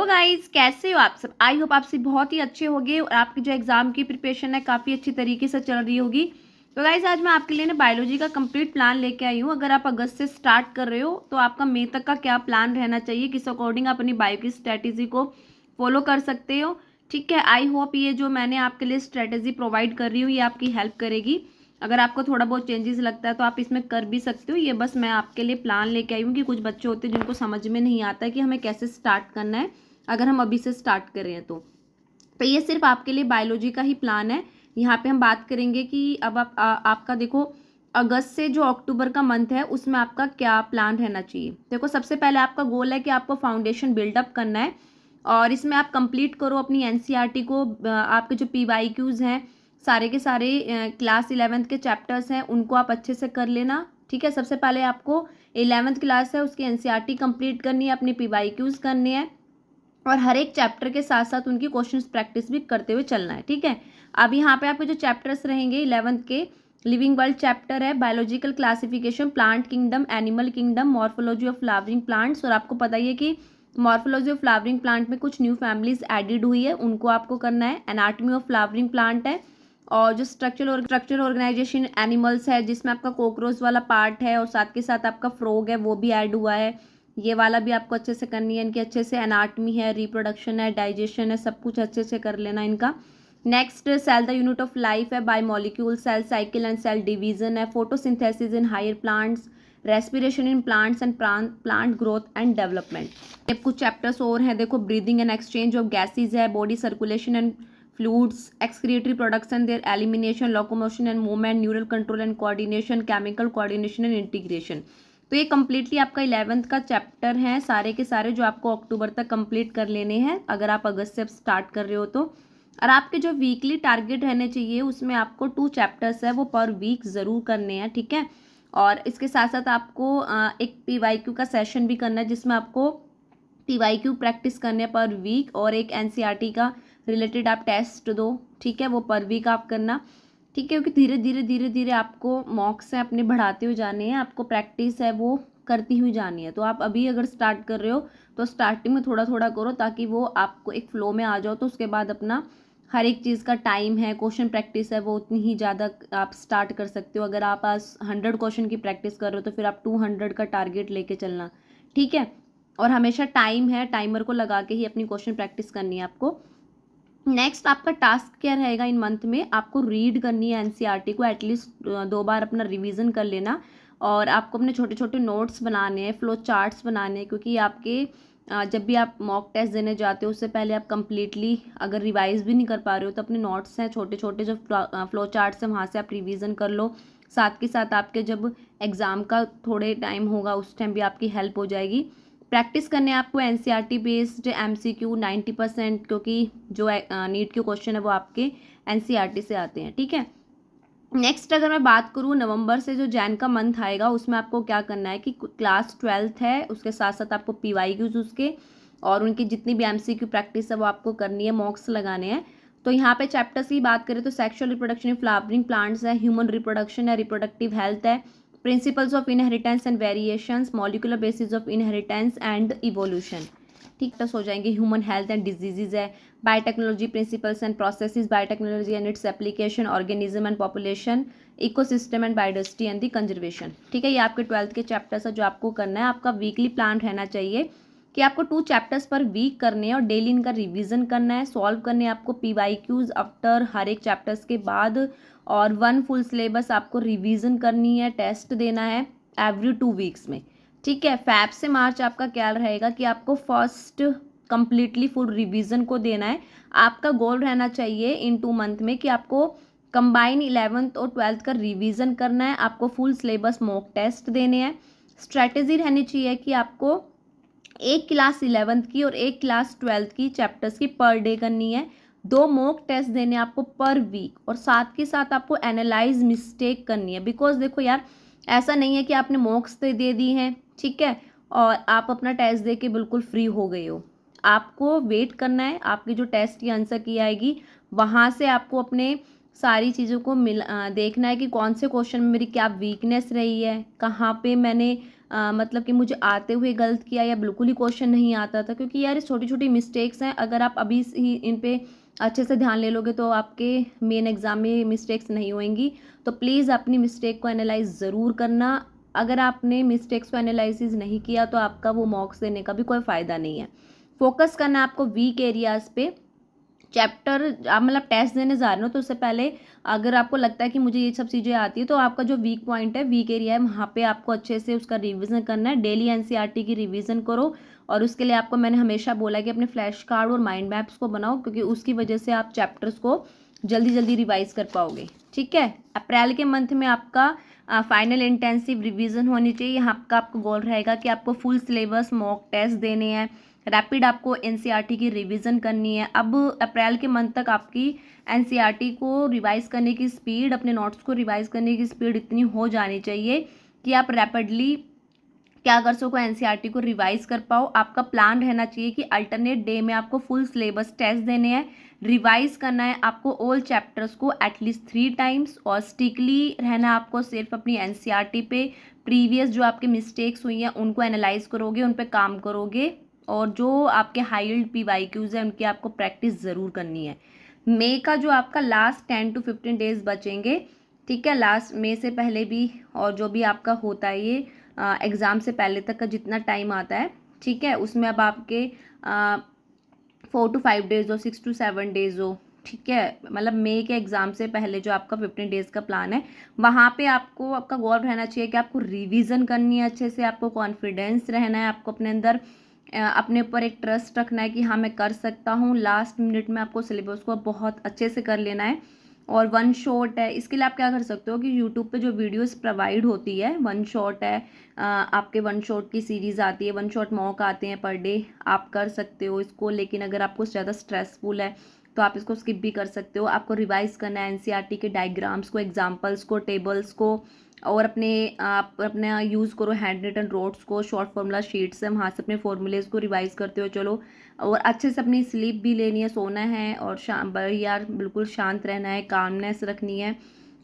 Guys, कैसे हो आप सब। आई होप आप सब बहुत ही अच्छे होंगे और आपकी जो एग्जाम की प्रिपरेशन है काफ़ी अच्छी तरीके से चल रही होगी। तो गाइज आज मैं आपके लिए ना बायोलॉजी का कंप्लीट प्लान लेके आई हूँ। अगर आप अगस्त से स्टार्ट कर रहे हो तो आपका मई तक का क्या प्लान रहना चाहिए, किस अकॉर्डिंग आप अपनी बायो की स्ट्रैटेजी को फॉलो कर सकते हो। ठीक है, आई होप ये जो मैंने आपके लिए स्ट्रैटेजी प्रोवाइड कर रही हूँ ये आपकी हेल्प करेगी। अगर आपको थोड़ा बहुत चेंजेस लगता है तो आप इसमें कर भी सकते हो। ये बस मैं आपके लिए प्लान लेके आई हूँ कि कुछ बच्चे होते हैं जिनको समझ में नहीं आता है कि हमें कैसे स्टार्ट करना है अगर हम अभी से स्टार्ट कर रहे हैं तो ये सिर्फ आपके लिए बायोलॉजी का ही प्लान है। यहाँ पे हम बात करेंगे कि अब आपका देखो अगस्त से जो अक्टूबर का मंथ है उसमें आपका क्या प्लान रहना चाहिए। देखो सबसे पहले आपका गोल है कि आपको फाउंडेशन बिल्डअप करना है और इसमें आप कंप्लीट करो अपनी एनसीईआरटी को। आपके जो पीवाईक्यूज हैं सारे के सारे क्लास 11th के चैप्टर्स हैं उनको आप अच्छे से कर लेना। ठीक है, सबसे पहले आपको 11th क्लास है उसकी एनसीईआरटी कंप्लीट करनी है, अपने पीवाईक्यूज करने हैं और हर एक चैप्टर के साथ साथ उनकी क्वेश्चंस प्रैक्टिस भी करते हुए चलना है। ठीक है, अब यहाँ पे आपके जो चैप्टर्स रहेंगे 11th के लिविंग वर्ल्ड चैप्टर है, biological classification, plant kingdom, animal kingdom, morphology of flowering plants. और आपको पता ही है कि मॉर्फोलॉजी ऑफ फ्लावरिंग प्लांट में कुछ न्यू फैमिलीज एडिड हुई है, उनको आपको करना है। एनाटॉमी ऑफ फ्लावरिंग प्लांट है और जो स्ट्रक्चर ऑर्गेनाइजेशन एनिमल्स है जिसमें आपका कॉकरोच वाला पार्ट है और साथ के साथ आपका फ्रॉग है वो भी ऐड हुआ है, ये वाला भी आपको अच्छे से करनी है। इनकी अच्छे से एनाटमी है, रिप्रोडक्शन है, डाइजेशन है, सब कुछ अच्छे से कर लेना इनका। Next cell the unit of life है, biomolecule, cell cycle and cell division है, photosynthesis in higher plants, respiration in plants and plant growth and development. कुछ चैप्टर्स और हैं देखो, breathing and exchange of gases है, body circulation and fluids, excretory products and their elimination, locomotion and movement, neural control and coordination, chemical coordination and integration। तो ये completely आपका 11th का chapter है सारे के सारे जो आपको अक्टूबर तक कंप्लीट कर लेने हैं अगर आप अगस्त से स्टार्ट कर रहे हो तो। और आपके जो वीकली टारगेट रहने चाहिए उसमें आपको 2 चैप्टर्स है वो पर वीक ज़रूर करने हैं। ठीक है, और इसके साथ साथ आपको एक पीवाईक्यू का सेशन भी करना है जिसमें आपको पीवाईक्यू प्रैक्टिस करने पर वीक और एक एनसीईआरटी का रिलेटेड आप टेस्ट दो। ठीक है, वो पर वीक आप करना। ठीक है, क्योंकि धीरे धीरे आपको मॉक्स हैं अपने बढ़ाते हुए जाने हैं, आपको प्रैक्टिस है वो करती हुई जानी है। तो आप अभी अगर स्टार्ट कर रहे हो तो स्टार्टिंग में थोड़ा थोड़ा करो ताकि वो आपको एक फ्लो में आ जाओ, तो उसके बाद अपना हर एक चीज़ का टाइम है, क्वेश्चन प्रैक्टिस है वो उतनी ही ज़्यादा आप स्टार्ट कर सकते हो। अगर आप आज 100 क्वेश्चन की प्रैक्टिस कर रहे हो तो फिर आप 200 का टारगेट लेके चलना। ठीक है, और हमेशा टाइम है, टाइमर को लगा के ही अपनी क्वेश्चन प्रैक्टिस करनी है आपको। नेक्स्ट आपका टास्क क्या रहेगा इन मंथ में, आपको रीड करनी है एनसीईआरटी को, एटलीस्ट 2 बार अपना रिवीजन कर लेना और आपको अपने छोटे छोटे नोट्स बनाने हैं, फ्लो चार्ट्स बनाने हैं, क्योंकि आपके जब भी आप मॉक टेस्ट देने जाते हो उससे पहले आप कंप्लीटली अगर रिवाइज भी नहीं कर पा रहे हो तो अपने नोट्स हैं छोटे छोटे जो फ्लो चार्ट्स हैं वहाँ से आप रिवीजन कर लो। साथ के साथ आपके जब एग्ज़ाम का थोड़े टाइम होगा उस टाइम भी आपकी हेल्प हो जाएगी। प्रैक्टिस करने आपको एनसीईआरटी बेस्ड एमसीक्यू 90%, क्योंकि जो नीट के क्वेश्चन है वो आपके एनसीईआरटी से आते हैं। ठीक है, नेक्स्ट अगर मैं बात करूँ नवंबर से जो जैन का मंथ आएगा उसमें आपको क्या करना है कि क्लास 12th है उसके साथ साथ आपको पीवाईक्यूज उसके और उनकी जितनी भी एमसीक्यू प्रैक्टिस है वो आपको करनी है, मॉक्स लगाने हैं। तो यहाँ पे चैप्टर्स की बात करें तो sexual reproduction in flowering plants है, ह्यूमन रिप्रोडक्शन है, रिप्रोडक्टिव हेल्थ है, principles of inheritance and variations, molecular basis of inheritance and evolution. ठीक है, हो जाएंगे ह्यूमन हेल्थ एंड डिजीजेज है, biotechnology principles and processes, biotechnology and its application, organism and population, ecosystem and biodiversity and the conservation. ठीक है, ये आपके 12th के चैप्टर्स है जो आपको करना है। आपका वीकली प्लान रहना चाहिए कि आपको 2 चैप्टर्स पर वीक करने हैं और डेली इनका रिवीजन करना है, सॉल्व करने हैं आपको पीवाईक्यूज आफ्टर हर एक चैप्टर्स के बाद, और 1 फुल सिलेबस आपको रिवीजन करनी है, टेस्ट देना है एवरी 2 वीक्स में। ठीक है, फैब से मार्च आपका क्या रहेगा कि आपको फर्स्ट कंप्लीटली फुल रिवीजन को देना है। आपका गोल रहना चाहिए इन 2 मंथ में कि आपको कंबाइन 11th और 12th का रिवीजन करना है, आपको फुल सिलेबस मॉक टेस्ट देने हैं। स्ट्रैटेजी रहनी चाहिए कि आपको एक क्लास 11th की और एक क्लास 12th की चैप्टर्स की पर डे करनी है, 2 मॉक टेस्ट देने आपको पर वीक, और साथ के साथ आपको एनालाइज मिस्टेक करनी है। बिकॉज देखो यार, ऐसा नहीं है कि आपने मॉक्स दे दी हैं, ठीक है, और आप अपना टेस्ट दे के बिल्कुल फ्री हो गए हो। आपको वेट करना है, आपकी जो टेस्ट की आंसर की आएगी वहाँ से आपको अपने सारी चीज़ों को देखना है कि कौन से क्वेश्चन में मेरी क्या वीकनेस रही है, कहाँ पे मैंने मतलब कि मुझे आते हुए गलत किया या बिल्कुल ही क्वेश्चन नहीं आता था, क्योंकि यार छोटी छोटी मिस्टेक्स हैं, अगर आप अभी से ही इन पे अच्छे से ध्यान ले लोगे तो आपके मेन एग्ज़ाम में मिस्टेक्स नहीं होंगी। तो प्लीज़ अपनी मिस्टेक को एनालाइज ज़रूर करना। अगर आपने मिस्टेक्स को एनालिसिस नहीं किया तो आपका वो मॉक्स देने का भी कोई फ़ायदा नहीं है। फोकस करना है आपको वीक एरियाज़ पे। चैप्टर आप मतलब टेस्ट देने जा रहे हो तो उससे पहले अगर आपको लगता है कि मुझे ये सब चीज़ें आती है, तो आपका जो वीक पॉइंट है, वीक एरिया है, वहाँ पे आपको अच्छे से उसका रिवीजन करना है। डेली एनसीईआरटी की रिवीजन करो, और उसके लिए आपको मैंने हमेशा बोला है कि अपने फ्लैश कार्ड और माइंड मैप्स को बनाओ, क्योंकि उसकी वजह से आप चैप्टर्स को जल्दी जल्दी रिवाइज कर पाओगे। ठीक है, अप्रैल के मंथ में आपका फाइनल इंटेंसिव रिवीजन होनी चाहिए। यहाँ का आपका गोल रहेगा कि आपको फुल सिलेबस मॉक टेस्ट देने हैं, रैपिड आपको एनसीईआरटी की रिवीजन करनी है। अब अप्रैल के मंथ तक आपकी एनसीईआरटी को रिवाइज करने की स्पीड, अपने नोट्स को रिवाइज करने की स्पीड इतनी हो जानी चाहिए कि आप रैपिडली क्या कर सको, एनसीईआरटी को रिवाइज कर पाओ। आपका प्लान रहना चाहिए कि अल्टरनेट डे में आपको फुल सिलेबस टेस्ट देने हैं, रिवाइज करना है आपको ऑल चैप्टर्स को एटलीस्ट 3 टाइम्स, और स्टिकली रहना आपको सिर्फ अपनी एनसीईआरटी पे। प्रीवियस जो आपके मिस्टेक्स हुई हैं उनको एनालाइज करोगे, उन पे काम करोगे, और जो आपके हाई यील्ड पीवाईक्यूज हैं उनकी आपको प्रैक्टिस ज़रूर करनी है। मई का जो आपका लास्ट 10 to 15 डेज बचेंगे, ठीक है, लास्ट मई से पहले भी, और जो भी आपका होता है ये एग्ज़ाम से पहले तक का जितना टाइम आता है, ठीक है, उसमें अब आपके 4 to 5 डेज हो, 6 to 7 डेज हो, ठीक है, मतलब मई के एग्ज़ाम से पहले जो आपका 15 डेज़ का प्लान है, वहाँ पे आपको आपका गोल रहना चाहिए कि आपको रिवीजन करनी है अच्छे से, आपको कॉन्फिडेंस रहना है, आपको अपने अंदर अपने ऊपर एक ट्रस्ट रखना है कि हाँ मैं कर सकता हूँ। लास्ट मिनट में आपको सिलेबस को बहुत अच्छे से कर लेना है। और वन शॉट है, इसके लिए आप क्या कर सकते हो कि यूट्यूब पे जो वीडियोस प्रोवाइड होती है, वन शॉट है, आपके वन शॉट की सीरीज़ आती है, वन शॉट मॉक आते हैं पर डे, आप कर सकते हो इसको। लेकिन अगर आपको ज़्यादा स्ट्रेसफुल है तो आप इसको स्किप भी कर सकते हो। आपको रिवाइज करना है एनसीईआरटी के डायग्राम्स को, एग्जाम्पल्स को, टेबल्स को, और आप अपना यूज़ करो हैंड रिटन नोट्स को, शॉर्ट फार्मूला शीट्स है, वहाँ से अपने फॉर्मूलेज़ को रिवाइज करते हो चलो। और अच्छे से अपनी स्लीप भी लेनी है, सोना है, और यार बिल्कुल शांत रहना है, कामनेस रखनी है।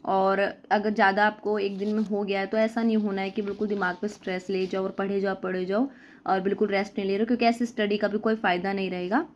और अगर ज़्यादा आपको एक दिन में हो गया है तो ऐसा नहीं होना है कि बिल्कुल दिमाग पे स्ट्रेस ले जाओ और पढ़े जाओ और बिल्कुल रेस्ट नहीं ले रहे हो, क्योंकि ऐसी स्टडी का भी कोई फ़ायदा नहीं रहेगा।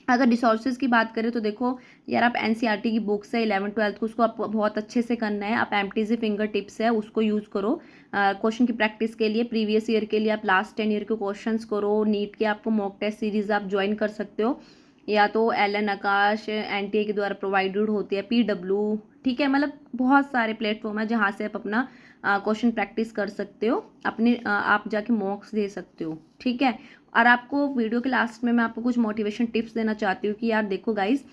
अगर रिसोर्सेज की बात करें तो देखो यार, आप एनसीईआरटी की बुक्स है 11th-12th को, उसको आप बहुत अच्छे से करना है। आप एमटीजी फिंगर टिप्स है उसको यूज़ करो क्वेश्चन की प्रैक्टिस के लिए। प्रीवियस ईयर के लिए आप लास्ट 10 ईयर के क्वेश्चंस करो। नीट के आपको मॉक टेस्ट सीरीज आप ज्वाइन कर सकते हो, या तो एलन आकाश एनटीए के द्वारा प्रोवाइडेड होती है, पीडब्ल्यू, ठीक है, मतलब बहुत सारे प्लेटफॉर्म है जहाँ से आप अपना क्वेश्चन प्रैक्टिस कर सकते हो, अपने आप जाके मॉक्स दे सकते हो, ठीक है। और आपको वीडियो के लास्ट में मैं आपको कुछ मोटिवेशन टिप्स देना चाहती हूँ कि यार देखो गाइस,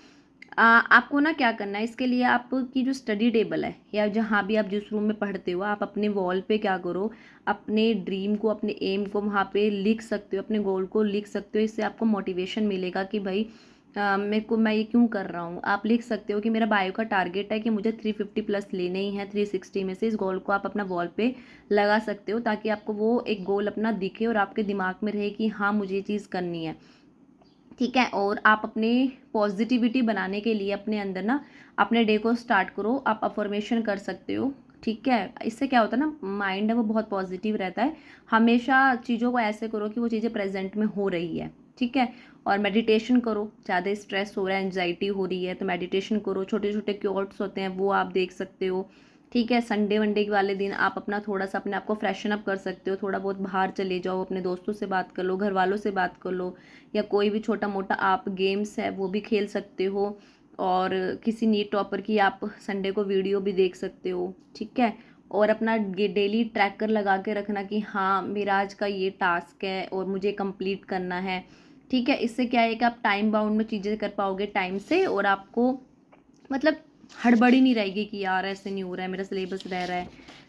आपको ना क्या करना है, इसके लिए आपकी जो स्टडी टेबल है या जहाँ भी आप जिस रूम में पढ़ते हो, आप अपने वॉल पे क्या करो, अपने ड्रीम को, अपने एम को वहाँ पे लिख सकते हो, अपने गोल को लिख सकते हो। इससे आपको मोटिवेशन मिलेगा कि भाई मैं ये क्यों कर रहा हूँ। आप लिख सकते हो कि मेरा बायो का टारगेट है कि मुझे 350 प्लस लेने ही है 360 में से। इस गोल को आप अपना वॉल पे लगा सकते हो, ताकि आपको वो एक गोल अपना दिखे और आपके दिमाग में रहे कि हाँ मुझे ये चीज़ करनी है, ठीक है। और आप अपने पॉजिटिविटी बनाने के लिए अपने अंदर ना अपने डे को स्टार्ट करो, आप अफर्मेशन कर सकते हो, ठीक है। इससे क्या होता है ना, माइंड है वो बहुत पॉजिटिव रहता है। हमेशा चीज़ों को ऐसे करो कि वो चीज़ें प्रेजेंट में हो रही है, ठीक है। और मेडिटेशन करो, ज़्यादा स्ट्रेस हो रहा है, एंजाइटी हो रही है तो मेडिटेशन करो। छोटे छोटे क्योट्स होते हैं वो आप देख सकते हो, ठीक है। संडे वनडे वाले दिन आप अपना थोड़ा सा अपने आप को फ्रेशन अप कर सकते हो, थोड़ा बहुत बाहर चले जाओ, अपने दोस्तों से बात कर लो, घर वालों से बात कर लो, या कोई भी छोटा मोटा आप गेम्स है वो भी खेल सकते हो। और किसी नीट टॉपर की आप संडे को वीडियो भी देख सकते हो, ठीक है। और अपना डेली ट्रैकर लगा के रखना कि हाँ मेरा आज का ये टास्क है और मुझे कंप्लीट करना है, ठीक है। इससे क्या है कि आप टाइम बाउंड में चीज़ें कर पाओगे टाइम से, और आपको मतलब हड़बड़ी नहीं रहेगी कि यार ऐसे नहीं हो रहा है, मेरा सिलेबस रह रहा है,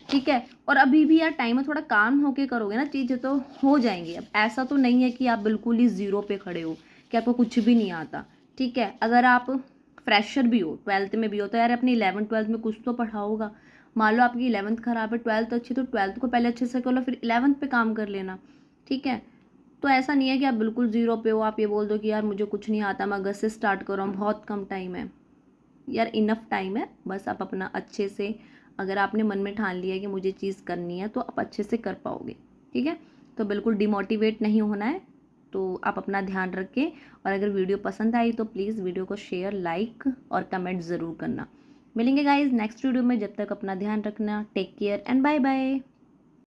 ठीक है। और अभी भी यार टाइम में थोड़ा काम होके करोगे ना चीज़ें तो हो जाएंगी। अब ऐसा तो नहीं है कि आप बिल्कुल ही ज़ीरो पे खड़े हो कि आपको कुछ भी नहीं आता, ठीक है। अगर आप फ्रेशर भी हो, 12th में भी हो, तो यार अपनी 11th-12th में कुछ तो पढ़ा होगा। मान लो आपकी 11th खराब है, 12th अच्छी, तो 12th को पहले अच्छे से कर लो, फिर 11th पे काम कर लेना, ठीक है। तो ऐसा नहीं है कि आप बिल्कुल ज़ीरो पे हो, आप ये बोल दो कि यार मुझे कुछ नहीं आता, मैं अगस्त से स्टार्ट कर रहा हूँ, बहुत कम टाइम है। यार इनफ टाइम है, बस आप अपना अच्छे से, अगर आपने मन में ठान लिया है कि मुझे चीज़ करनी है तो आप अच्छे से कर पाओगे। ठीक है। तो बिल्कुल डिमोटिवेट नहीं होना है, तो आप अपना ध्यान रखें। और अगर वीडियो पसंद आई तो प्लीज़ वीडियो को शेयर, लाइक और कमेंट ज़रूर करना। मिलेंगे गाइज नेक्स्ट वीडियो में, जब तक अपना ध्यान रखना। Take care and bye bye.